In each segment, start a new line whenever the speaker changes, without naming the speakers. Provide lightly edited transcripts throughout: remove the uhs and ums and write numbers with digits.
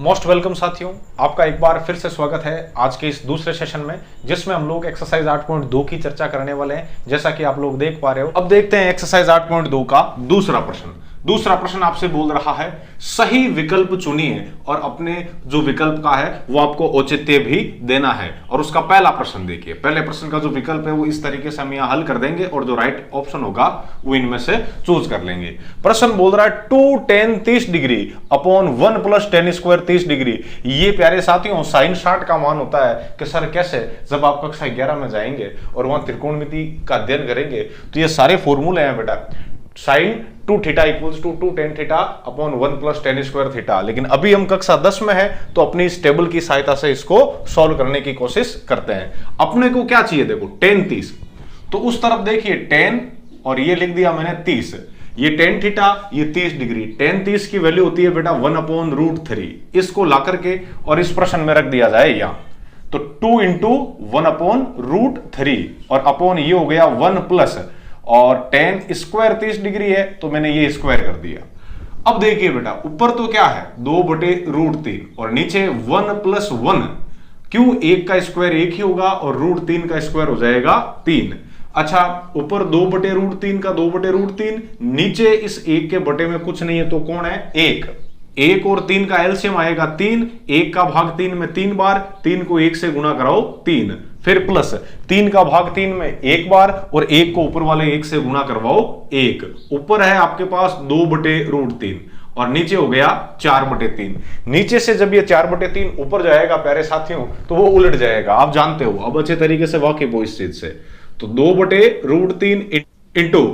Most welcome साथियों, आपका एक बार फिर से स्वागत है आज के इस दूसरे सेशन में, जिसमें हम लोग एक्सरसाइज 8.2 की चर्चा करने वाले हैं। जैसा कि आप लोग देख पा रहे हो, अब देखते हैं एक्सरसाइज 8.2 का दूसरा प्रश्न। दूसरा प्रश्न आपसे बोल रहा है सही विकल्प चुनिए और अपने जो विकल्प का है वो आपको औचित्य भी देना है। और उसका पहला प्रश्न देखिए, पहले प्रश्न का जो विकल्प है वो इस तरीके से हम यहां हल कर देंगे और जो राइट ऑप्शन होगा वो इनमें से चूज कर लेंगे। प्रश्न बोल रहा है 2 tan 30 degree upon 1 + tan square 30 degree. ये प्यारे साथियों साइन 60 का मान होता है कि सर कैसे, जब आप कक्षा 11 में जाएंगे और वहां त्रिकोणमिति का अध्ययन करेंगे तो ये सारे फॉर्मूले हैं बेटा। Sine 2 theta equals to 2 tan theta upon 1 + tan square theta. लेकिन अभी हम कक्षा 10 में है तो अपनी इस टेबल की सहायता से इसको सॉल्व करने की कोशिश करते हैं। अपने को क्या चाहिए, देखो tan 30, तो उस तरफ देखिए tan और ये लिख दिया मैंने 30, ये tan थीटा ये 30 डिग्री। tan 30 की वैल्यू होती है बेटा 1/√3। इसको ला करके और इस प्रश्न में रख दिया जाए यहां, तो 2 × 1/√3 और अपॉन ये हो गया 1 प्लस, और tan स्क्वायर 30 डिग्री है तो मैंने ये स्क्वायर कर दिया। अब देखिए बेटा ऊपर तो क्या है 2/√3 और नीचे 1 + 1, क्यों, एक का स्क्वायर एक ही होगा और √3 का स्क्वायर हो जाएगा 3। अच्छा, ऊपर 2/√3 का 2/√3, नीचे इस एक के बटे में कुछ नहीं है तो कौन है, 1 और 3 का एलसीएम आएगा 3, 1 का भाग 3 में 3 बार, 3 को 1 से गुणा कराओ 3, फिर प्लस 3 का भाग 3 में 1 बार और 1 को ऊपर वाले 1 से गुणा करवाओ 1। ऊपर है आपके पास 2/√3 और नीचे हो गया 4/3। नीचे से जब ये 4/3 ऊपर जाएगा प्यारे साथियों तो वो उलट जाएगा, आप जानते हो, अब अच्छे तरीके से वाकिफ हो इस चीज से। तो 2/√3 इंटू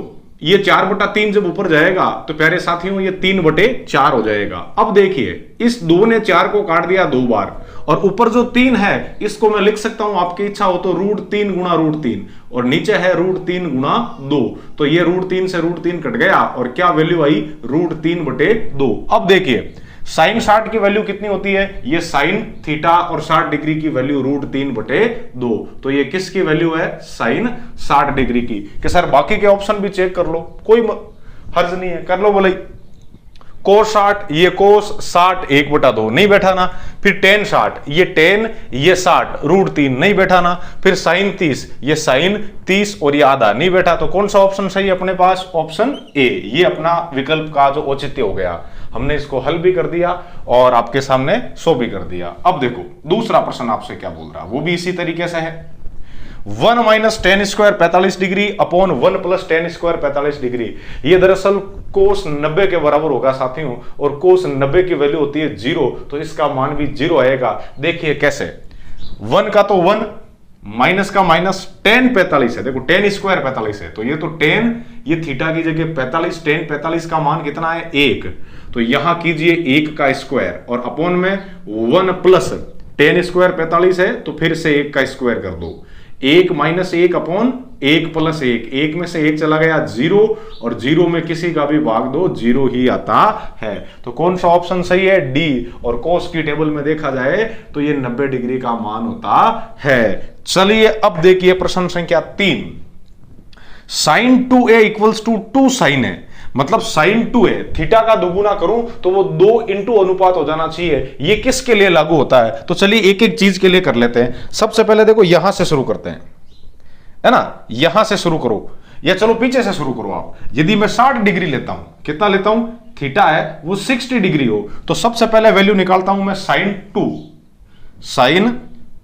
ये 4/3 जब ऊपर जाएगा तो प्यारे साथियों ये 3/4 हो जाएगा। अब देखिए इस 2 ने 4 को काट दिया 2 बार, और ऊपर जो 3 है इसको मैं लिख सकता हूं आपकी इच्छा हो तो √3 × √3, और नीचे है √3 × 2, तो ये √3 से √3 कट गया और क्या वैल्यू आई, √3/2। अब देखिए साइन 60 की वैल्यू कितनी होती है, ये साइन थीटा और 60 डिग्री की वैल्यू √3/2, तो ये किसकी वैल्यू है, साइन 60 डिग्री की। कि सर बाकी के ऑप्शन भी चेक कर लो, कोई हर्ज नहीं है, कर लो बोले। कोस 60, ये कोस 60 1/2 नहीं बैठा ना, फिर tan 60, ये tan ये 60 √3 नहीं बैठा ना, फिर साइन 30, ये साइन 30 और ये आधा नहीं बैठा, तो कौन सा ऑप्शन सही है अपने पास, ऑप्शन ए। ये अपना विकल्प का जो औचित्य हो गया, हमने इसको हल भी कर दिया और आपके सामने शो भी कर दिया। अब देखो दूसरा प्रश्न आपसे क्या बोल रहा है, वो भी इसी तरीके से है। 1 - tan square 45 degree upon 1 + tan square 45 degree. ये दरअसल कोस 90 के बराबर होगा साथियों, और कोस 90 की वैल्यू होती है 0, तो इसका मान भी 0 आएगा। देखिए कैसे, 1 का तो 1, माइनस का माइनस, tan 45 है, देखो tan स्क्वायर 45 है तो ये तो tan, ये थीटा की जगह 45, tan 45 का मान कितना है 1, तो यहां कीजिए 1 का स्क्वायर और अपॉन में 1 प्लस tan स्क्वायर 45 है तो फिर से 1 का स्क्वायर कर दो, 1 - 1 अपॉन 1 + 1, 1 में से 1 चला गया 0, और 0 में किसी का भी भाग दो 0 ही आता है। तो कौन सा ऑप्शन सही है, डी। और कोस की टेबल में देखा जाए तो ये 90 डिग्री का मान होता है। चलिए अब देखिए प्रश्न संख्या 3। sin 2a = 2 sin a, मतलब sin 2a, थीटा का दोगुना करूं तो वो 2 × अनुपात हो जाना चाहिए। ये किसके लिए लागू होता है, तो चलिए एक एक चीज के लिए कर लेते हैं। सबसे पहले देखो यहां से शुरू करते हैं, है ना, यहां से शुरू करो, या चलो पीछे से शुरू करो आप। यदि मैं 60 डिग्री लेता हूं, कितना लेता हूं, थीटा है वो 60 डिग्री हो, तो सबसे पहले वैल्यू निकालता हूं मैं sin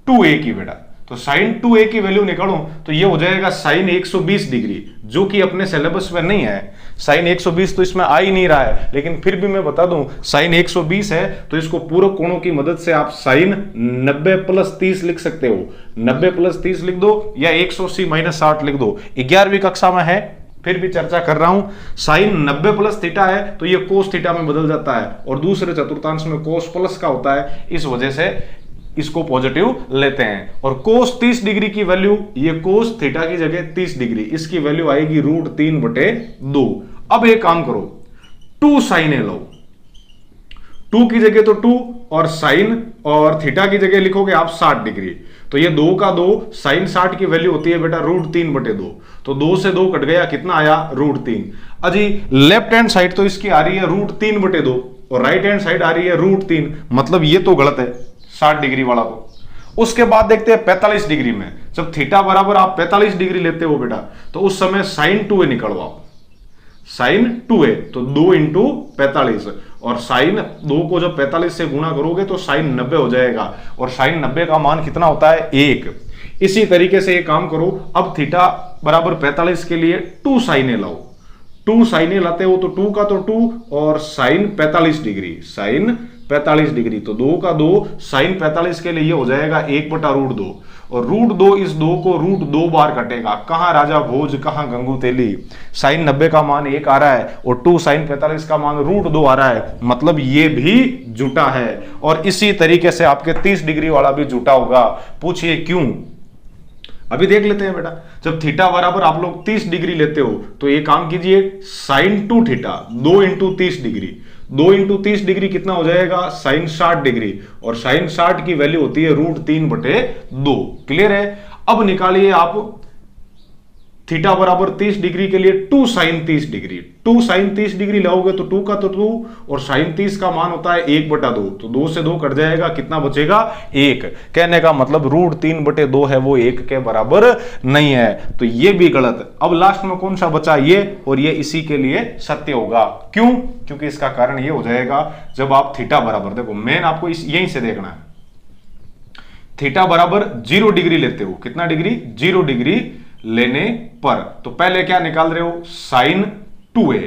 2a की बेटा। तो sin 2a की वैल्यू निकालूं तो ये हो जाएगा sin 120 डिग्री, जो कि अपने सिलेबस में नहीं है। sin 120 तो इसमें आ ही नहीं रहा है, लेकिन फिर भी मैं बता दूं sin 120 है तो इसको पूरक कोणों की मदद से आप sin 90 + 30 लिख सकते हो। 90 + 30 लिख दो या 180 - 60 लिख दो, 11वीं कक्षा में है, फिर भी चर्चा कर रहा हूं। sin 90 + थीटा है तो ये cos थीटा में बदल जाता है, और दूसरे चतुर्थांश में cos प्लस का होता है, इस वजह से इसको पॉजिटिव लेते हैं। और cos 30 डिग्री की वैल्यू, ये cos थीटा की जगह 30 डिग्री, इसकी वैल्यू आएगी √3/2। अब एक काम करो, 2 sin a लो, 2 की जगह तो 2 और sin और थीटा की जगह लिखोगे आप 60 डिग्री, तो ये 2 का 2, sin 60 की वैल्यू होती है बेटा √3/2, तो 2 से 2 कट गया, कितना आया, √3। अजी लेफ्ट हैंड साइड तो इसकी आ रही है √3/2, और राइट हैंड साइड आ रही है √3, मतलब ये तो गलत है 60 डिग्री वाला। तो उसके बाद देखते हैं 45 डिग्री में, जब थीटा बराबर आप 45 डिग्री लेते हो बेटा, तो उस समय sin 2a निकालो आप, sin 2a, तो 2 इंटू 45, और sin 2 को जब 45 से गुणा करोगे तो sin 90 हो जाएगा, और sin 90 का मान कितना होता है 1। इसी तरीके से ये काम करो, अब थीटा बराबर 45 के लिए 2 sin a लाओ, 2 sin a लाते हो तो 2 का तो 2 और sin 45 डिग्री, sin 45 डिग्री, तो 2 का 2, sin 45 के लिए ये हो जाएगा 1/√2, और √2 इस 2 को √2 बार कटेगा। कहां राजा भोज, कहां गंगू तेली, sin 90 का मान 1 आ रहा है और 2 sin 45 का मान √2 आ रहा है, मतलब ये भी जुटा है। और इसी तरीके से आपके 30 डिग्री वाला भी जुटा होगा। पूछिए क्यों? अभी देख लेते हैं बेटा। जब थीटा बराबर आप लोग 30 डिग्री लेते हो तो ये काम कीजिए, sin 2 theta 2 into 30 degree, 2 into 30 degree कितना हो जाएगा sin 60 डिग्री, और sin 60 की वैल्यू होती है √3/2। क्लियर है? अब निकालिए आप थीटा बराबर 30 डिग्री के लिए 2 sin 30 डिग्री, 2 sin 30 डिग्री लाओगे तो 2 का तो 2 और sin 30 का मान होता है 1/2, तो 2 से 2 कट जाएगा, कितना बचेगा 1। कहने का मतलब √3/2 है, वो 1 के बराबर नहीं है, तो ये भी गलत। अब लास्ट में कौन सा बचा? ये, और ये इसी के लिए सत्य होगा। क्यों? क्योंकि इसका कारण ये हो जाएगा, जब आप थीटा बराबर, देखो मेन आपको यहीं से देखना है, थीटा बराबर 0 डिग्री लेते हो, कितना डिग्री? 0 डिग्री लेने पर, तो पहले क्या निकाल रहे हो? sin 2a,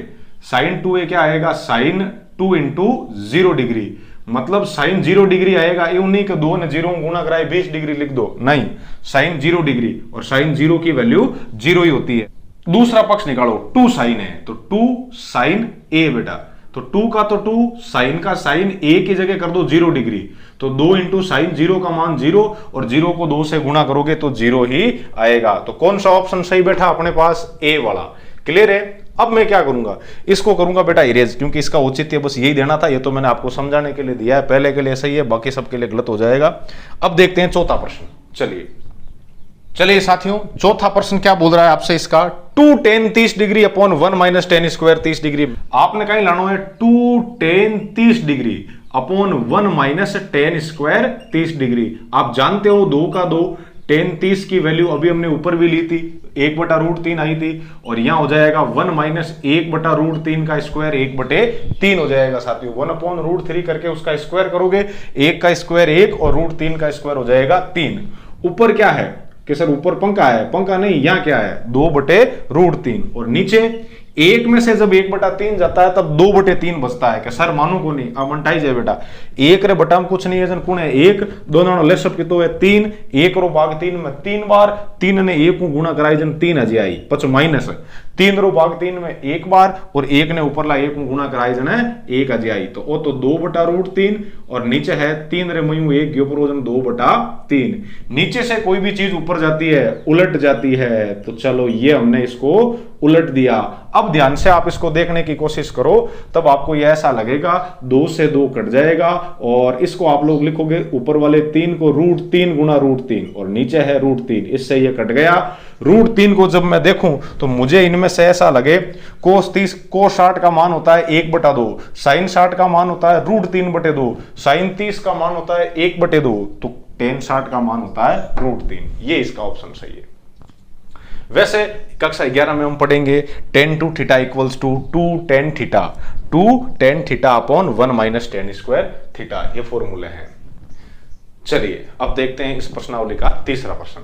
sin 2a क्या आएगा? sin 2 इंटू 0 डिग्री, मतलब sin 0 डिग्री आएगा, ये उन्हीं के 2 ने 0 गुणा कराए 20 डिग्री लिख दो, नहीं, sin 0 डिग्री, और sin 0 की वैल्यू 0 ही होती है। दूसरा पक्ष निकालो, 2 sin है तो 2 sin a बेटा, तो 2 का तो 2, sin का sin, a की जगह कर दो 0 डिग्री, तो 2 इंटू sin 0 का मान 0, और 0 को 2 से गुणा करोगे तो 0 ही आएगा। तो कौन सा ऑप्शन सही बैठा अपने पास? ए वाला। क्लियर है? अब मैं क्या करूंगा, इसको करूंगा बेटा इरेज, क्योंकि इसका औचित्य बस यही देना था, ये तो मैंने आपको समझाने के लिए दिया है, पहले के लिए सही है, बाकी सबके लिए गलत हो जाएगा। अब देखते हैं चौथा प्रश्न। चलिए साथियों, चौथा प्रश्न क्या बोल रहा है आपसे इसका? 2 tan 30 degree upon 1 minus tan square 30 degree. आपने कहीं लाना है 2 tan 30 degree upon 1 minus tan square 30 degree. आप जानते हो 2 का 2, tan 30 की वैल्यू अभी हमने ऊपर भी ली थी, 1/√3 आई थी, और यहां हो जाएगा 1 माइनस 1/√3 का स्क्वायर 1/3 हो जाएगा साथियों। 1/√3 करके उसका स्क्वायर करोगे, 1 का स्क्वायर 1 और √3 का स्क्वायर हो जाएगा 3। ऊपर क्या है कि सर ऊपर पंखा है, पंखा नहीं, यहां क्या है 2/√3, और नीचे 1 में से जब 1/3 जाता है तब 2/3 बचता है। कि सर मानो को नहीं, अब अंटाई जाए बेटा, 1 रे बटा में कुछ नहीं है, जन कुण है 1, दोनों लेसअप कितो है 3, 1 रो भाग 3 में 3 बार, 3 ने 1 को गुणा कराई जन 3 अजी आई, पच माइनस 3 रो भाग 3 में 1 बार, और 1 ने ऊपर ला 1 को गुणा कराई जन है 1 अजी आई, तो वो तो 2/√3, और नीचे है 3 रे मयू 1 गयो पर वजन 2/3। नीचे से कोई भी चीज ऊपर जाती है उलट जाती है, तो चलो ये हमने इसको उलट दिया। अब ध्यान से आप इसको देखने की कोशिश करो, तब आपको ये ऐसा लगेगा 2 से 2 कट जाएगा, और इसको आप लोग लिखोगे ऊपर वाले 3 को √3 गुणा √3, और नीचे है √3, इससे ये कट गया। √3 को जब मैं देखूं तो मुझे इनमें से ऐसा लगे cos 60 का मान होता है 1/2, sin 60 का मान होता है √3/2, sin 30 का मान होता है 1/2, तो tan 60 का मान होता है √3। ये इसका ऑप्शन सही है। वैसे कक्षा 11 में हम पढ़ेंगे tan 2 theta equals to 2 tan theta, 2 tan theta upon 1 minus tan square theta, ये फॉर्मूले हैं। चलिए अब देखते हैं इस प्रश्नावली का तीसरा प्रश्न।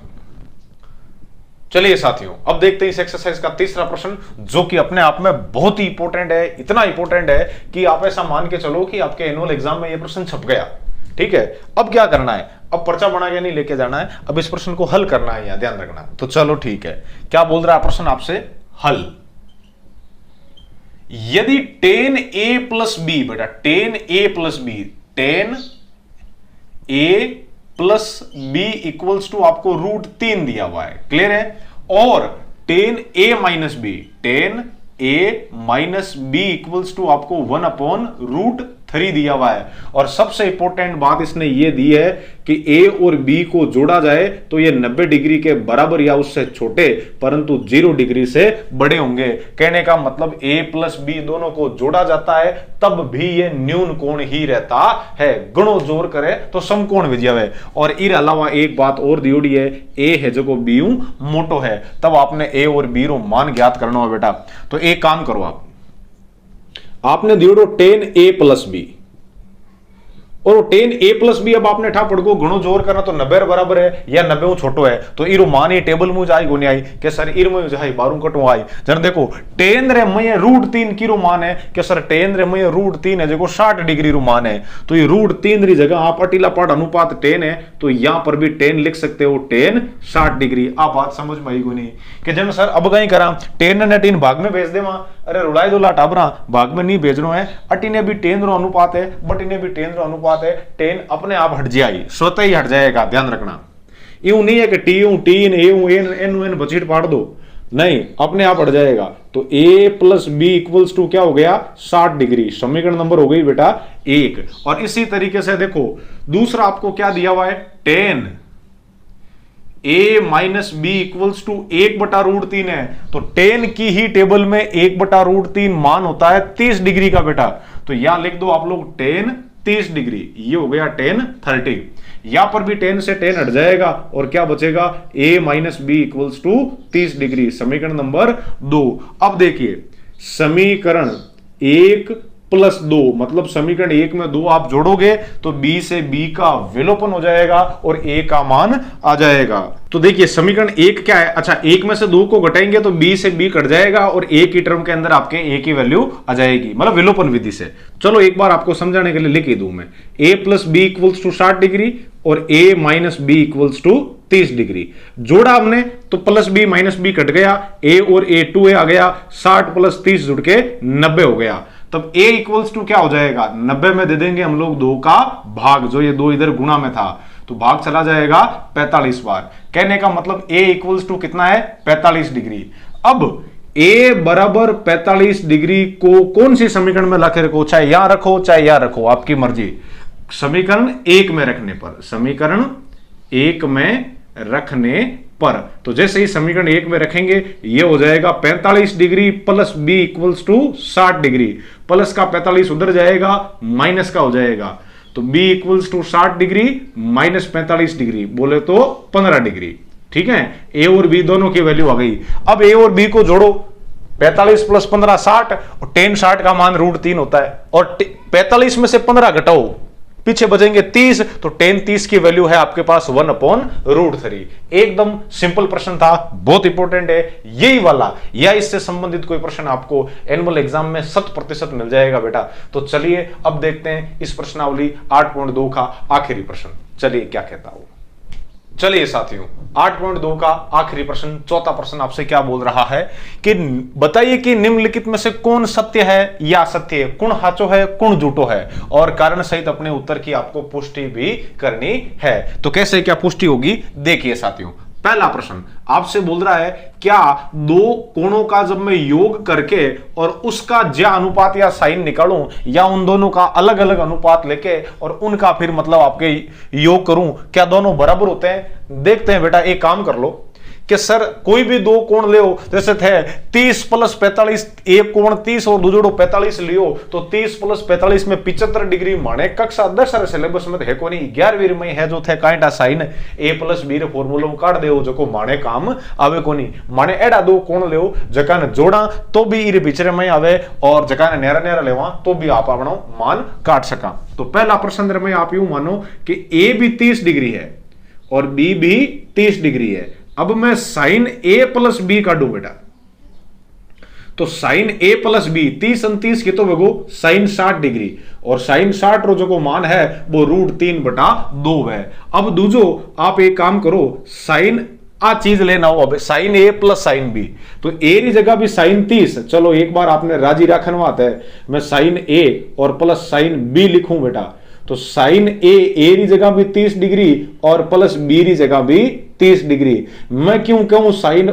चलिए साथियों, अब देखते हैं इस एक्सरसाइज का तीसरा प्रश्न, जो कि अपने आप में बहुत ही इंपॉर्टेंट है, इतना इंपॉर्टेंट है कि आप ऐसा मान के चलो कि आपके एनुअल एग्जाम में यह प्रश्न छप गया। ठीक है, अब क्या करना है, अब पर्चा बना के नहीं लेके जाना है, अब इस प्रश्न को हल करना है, यहां ध्यान रखना। तो चलो ठीक है, क्या बोल रहा है प्रश्न आपसे? हल। यदि tan a प्लस बी, बेटा tan a plus B, tan a plus B equals to आपको √3 दिया हुआ है, क्लियर है, और tan a minus B, tan a minus B equals to आपको 1/√3 3 दिया हुआ है। और सबसे इंपॉर्टेंट बात इसने ये दी है कि ए और बी को जोड़ा जाए तो ये 90 डिग्री के बराबर या उससे छोटे परंतु 0 डिग्री से बड़े होंगे। कहने का मतलब ए प्लस बी दोनों को जोड़ा जाता है तब भी ये न्यून कोण ही रहता है। गणो जोर करे तो समकोण विजय। और इर अलावा एक बात और दियोड़ी है, ए है जो बी मोटो है, तब आपने ए और बी रो मान ज्ञात करना हो बेटा। तो एक काम करो, आपने दियोड़ो 10a प्लस बी और 10a प्लस बी। अब आपने ठा पड़को घणो जोर करना तो 90 बराबर है या 90 छोटो है तो इरो मान ये टेबल में जाई गुनी आई कि सर इर में जाई 12 कटो आई। जन देखो 10 रे में √3 की रो मान है कि सर 10 रे में √3 है जो 60 डिग्री रो मान है। तो ये √3 री जगह आप अटीला पाठ अनुपात 10 है तो यहां पर भी 10 लिख सकते हो, 10 60 डिग्री। आप बात समझ में आई गुनी कि जन सर अब कहीं करा 10 ने 10 भाग में भेज दे वहां, अरे रुलाई दो लाटाबरा भाग में नहीं भेज रहे हैं। अटी ने भी 10 रो अनुपात है, बटी ने भी 10 रो अनुपात है, 10 अपने आप हट जाएगी, स्वतः ही हट जाएगा। ध्यान रखना, यूं नहीं है कि टी एन बचीट पाड़ दो, नहीं अपने आप हट जाएगा। तो a plus B equals to क्या हो गया 60 डिग्री। समीकरण नंबर हो गई बेटा 1। और इसी तरीके से देखो दूसरा आपको क्या दिया हुआ है 10 a minus B equals to 1/√3 है। तो 10 की ही टेबल में 1/√3 मान होता है 30 डिग्री का बेटा। तो यहां लिख दो आप लोग 10 30 डिग्री, ये हो गया 10 30। यहां पर भी 10 से 10 हट जाएगा और क्या बचेगा a minus B equals to 30 degree. समीकरण नंबर 2। अब देखिए समीकरण 1 प्लस 2 मतलब समीकरण 1 में 2 आप जोड़ोगे तो b से b का विलोपन हो जाएगा और a का मान आ जाएगा। तो देखिए समीकरण 1 क्या है, अच्छा 1 में से 2 को घटाएंगे तो b से b कट जाएगा और a की टर्म के अंदर आपके a की वैल्यू आ जाएगी, मतलब विलोपन विधि से। चलो एक बार आपको समझाने के लिए लिख ही दूं मैं, a plus B equals to 60 degree और a minus B equals to 30 degree. जोड़ा हमने तो plus B minus B cut गया, a और a 2a आ गया, 60 प्लस 30 जुड़ के 90 हो गया। तब a इक्वल्स टू क्या हो जाएगा 90 में दे देंगे हम लोग 2 का भाग, जो ये 2 इधर गुणा में था तो भाग चला जाएगा 45 बार। कहने का मतलब a इक्वल्स टू कितना है 45 डिग्री। अब a बराबर 45 डिग्री को कौन सी समीकरण में लाके रखो, चाहे यहां रखो चाहे यहां रखो, आपकी मर्जी। समीकरण 1 में रखने पर, समीकरण 1 में रखने पर, तो जैसे ही समीकरण 1 में रखेंगे ये हो जाएगा 45 degree plus b equals to 60 degree. Plus का 45 उधर जाएगा, माइनस का हो जाएगा, तो b equals to 60 degree minus 45 degree बोले तो 15 डिग्री। ठीक है, a और b दोनों की वैल्यू आ गई। अब a और b को जोड़ो, 45 प्लस 15 60 और 10 60 का मान √3 होता है और 45 में से 15 घटाओ पीछे बचेंगे 30, तो 10 30 की वैल्यू है आपके पास 1/√3। एकदम सिंपल प्रश्न था, बहुत इंपॉर्टेंट है यही वाला, या इससे संबंधित कोई प्रश्न आपको एनुअल एग्जाम में 100% मिल जाएगा बेटा। तो चलिए अब देखते हैं इस प्रश्नावली 8.2 का आखिरी प्रश्न, चलिए क्या कहता हूं। चलिए साथियों 8.2 का आखिरी प्रश्न, चौथा प्रश्न आपसे क्या बोल रहा है कि बताइए कि निम्नलिखित में से कौन सत्य है या असत्य है, कौन हाचो है कौन झूठो है, और कारण सहित अपने उत्तर की आपको पुष्टि भी करनी है। तो कैसे क्या पुष्टि होगी देखिए साथियों। पहला प्रश्न आपसे बोल रहा है क्या दो कोणों का जब मैं योग करके और उसका ज्या अनुपात या साइन निकालूं या उन दोनों का अलग अलग अनुपात लेके और उनका फिर मतलब आपके योग करूं, क्या दोनों बराबर होते हैं। देखते हैं बेटा, एक काम कर लो कि सर कोई भी दो कोण ले, जैसे थे 30 प्लस 45, एक कोण 30 और दूजोड़ो 45 लियो तो 30 प्लस 45 में 75 डिग्री माने कक्षा 10 सिलेबस में है को नहीं 11वीं में है जो थे कांटा साइन a प्लस बी रे फॉर्मूला काट देओ जो माने काम आवे को नहीं। माने एडा दो कोण ले जका ने जोड़ा तो भी इरे पिछरे में आवे और जका ने नेरा नेरा लेवा तो भी आप अपना मान काट सका। तो पहला प्रश्न में आप यूं मानो कि a भी 30 डिग्री है और b भी 30 डिग्री है। अब मैं साइन a प्लस बी काटू बेटा, तो साइन a प्लस बी 30 और 30 की तो बगो साइन 60 डिग्री और साइन 60 रो जो को मान है वो √3/2 है। अब दूजो आप एक काम करो, साइन आ चीज लेना हो, अब sine a plus sine b, तो a की जगह भी साइन 30, चलो एक बार आपने राजी रखनवात है, मैं साइन a और प्लस साइन b लिखूं बेटा, तो साइन a की जगह भी 30 डिग्री और प्लस b की जगह भी 30 डिग्री। मैं क्यों कहूं साइन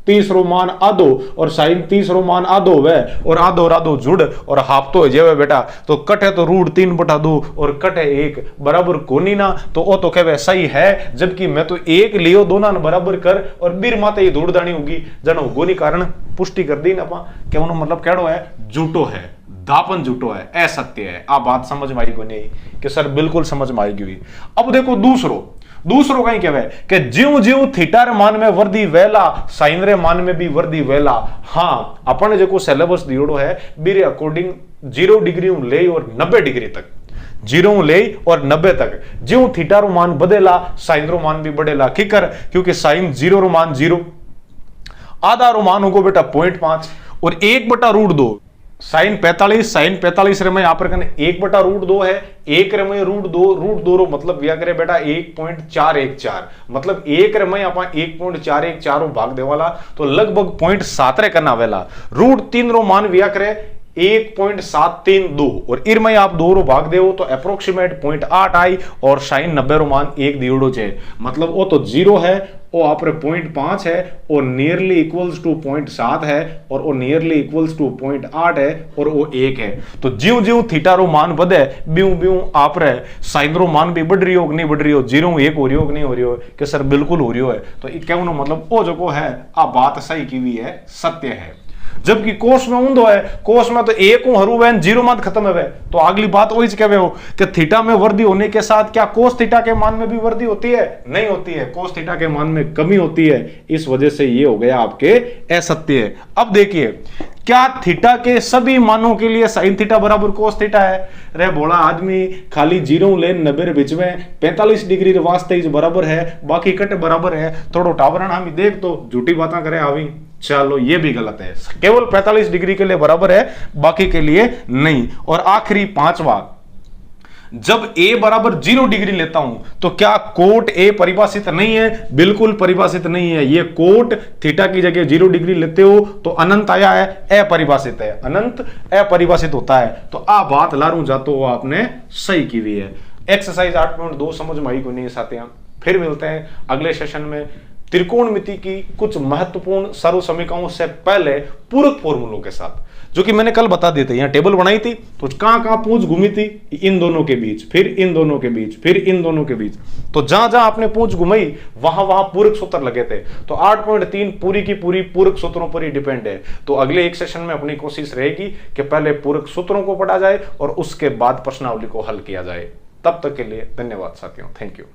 तीसरो मान आधो और साइन तीसरो मान आधो वह और आधो जुड़ और हाफ तो जेवे बेटा तो कटे तो √3/2 और कटे 1 बराबर कोनी ना तो ओ तो कहवे सही है, जबकि मैं तो 1 लियो दोना न बराबर कर और बीर माते ही धूड़ दानी होगी जनो गोनी कारण पुष्टि कर दी ना पा कि उन्होंने मतलब केड़ो है झूठो है, दापन झूठो है, असत्य है। आ बात समझ में आई को नहीं कि सर बिल्कुल समझ में आएगी हुई। अब देखो दूसरो कहीं कहवे कि ज्यों ज्यों थीटा रे मान में वर्दी वेला साइन रे मान में भी वर्दी वेला। हाँ अपन जो सिलेबस दियोड़ो है बीरे अकॉर्डिंग 0 डिग्री ले और 90 डिग्री तक 0 ले और 90 तक ज्यों थीटा रो मान बदलेला साइन रो मान भी बढ़ेला। किकर क्योंकि साइन 0 रो मान 0 आधा रो मान होगा बेटा 0.5 और 1/√2 साइन 45 रे में यहाँ पर 1/√2 है 1 रे में √2 रो मतलब व्या करे बेटा 1.414 मतलब 1 रे में आप 1.414 भाग दे वाला तो लगभग 0.7 रे करना वेला √3 रो मान व्या करे 1.732 और इर में आप 2 रो भाग देवो तो अप्रोक्सीमेट 0.8 आई और साइन 90 रो मान 1 दियोड़ो छे मतलब वो तो 0 है वो आप 0.5 है और नियरली इक्वल्स टू 0.7 है और वो नियरली इक्वल्स टू 0.8 है और वो 1 है। तो ज्यों ज्यों थीटा रो मान बढ़े ब्यों ब्यों आप साइन रो मान भी बढ़ रही हो नहीं बढ़ रही हो 0 1 हो रही हो नहीं हो रही हो कि सर बिल्कुल हो रही हो है तो कहना मतलब वो जो है आ बात सही की हुई है, सत्य है। जबकि कोस में ऊंधो है, कोस में तो 1 हरू वैन 0 मान खत्म है तो अगली बात वही कहवे हो कि थीटा में वृद्धि होने के साथ क्या कोस थीटा के मान में भी वृद्धि होती है? नहीं होती है, कोस थीटा के मान में कमी होती है। इस वजह से ये हो गया आपके असत्य। अब देखिए क्या थीटा के सभी मानों के लिए साइन थीटा बराबर कोस थीटा है? रे बोला आदमी खाली 0 ले 90 रे बीच में 45 डिग्री रे वास्ते बराबर है बाकी कट बराबर है। थोड़ो टावरण हम देख तो झूठी बातें करे आवी, चलो ये भी गलत है। केवल 45 डिग्री के लिए बराबर है बाकी के लिए नहीं। और आखिरी पांचवा, जब a बराबर 0 डिग्री लेता हूं तो क्या कोट a परिभाषित नहीं है? बिल्कुल परिभाषित नहीं है। ये कोट थीटा की जगह 0 डिग्री लेते हो तो अनंत आया है, अपरिभाषित है, अनंत अपरिभाषित होता है। तो आ बात लारूं जातो वो आपने सही की हुई है। एक्सरसाइज 8.2 समझ में आई को नहीं साथियों? फिर मिलते हैं अगले सेशन में त्रिकोणमिति की कुछ महत्वपूर्ण सर्व समीकरणों से पहले पूरक फॉर्मूलों के साथ, जो कि मैंने कल बता दिए थे। यहां टेबल बनाई थी तो कहां पूंछ घूमी थी, इन दोनों के बीच, फिर इन दोनों के बीच, फिर इन दोनों के बीच। तो जहां जहां आपने पूंछ घुमाई वहां वहां पूरक सूत्र लगे थे। तो 8.3 पूरी की पूरी पूरक सूत्रों पर ही डिपेंड है। तो अगले एक सेशन में अपनी कोशिश रहेगी कि पहले पूरक सूत्रों को पढ़ा जाए और उसके बाद प्रश्नावली को हल किया जाए। तब तक के लिए धन्यवाद साथियों, थैंक यू।